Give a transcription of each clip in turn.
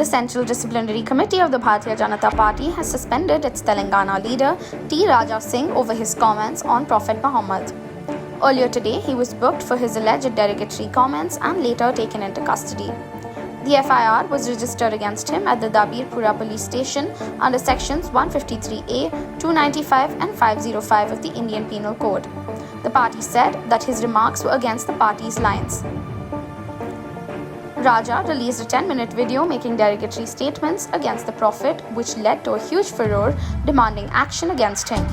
The Central Disciplinary Committee of the Bharatiya Janata Party has suspended its Telangana leader T. Raja Singh over his comments on Prophet Muhammad. Earlier today, he was booked for his alleged derogatory comments and later taken into custody. The FIR was registered against him at the Dabirpura police station under sections 153A, 295 and 505 of the Indian Penal Code. The party said that his remarks were against the party's lines. Raja released a 10-minute video making derogatory statements against the Prophet, which led to a huge furore demanding action against him.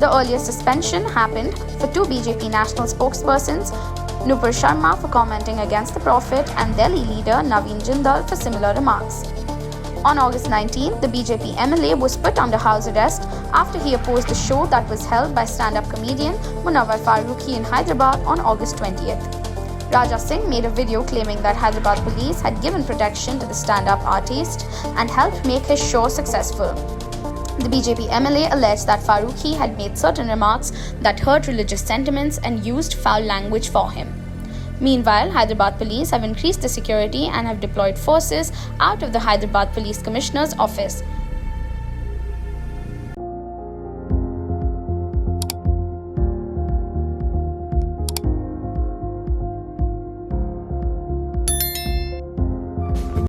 The earlier suspension happened for two BJP national spokespersons, Nupur Sharma for commenting against the Prophet and Delhi leader Naveen Jindal for similar remarks. On August 19, the BJP MLA was put under house arrest after he opposed a show that was held by stand-up comedian Munawwar Farooqi in Hyderabad on August 20th. Raja Singh made a video claiming that Hyderabad police had given protection to the stand-up artist and helped make his show successful. The BJP MLA alleged that Farooqi had made certain remarks that hurt religious sentiments and used foul language for him. Meanwhile, Hyderabad police have increased the security and have deployed forces out of the Hyderabad Police Commissioner's office.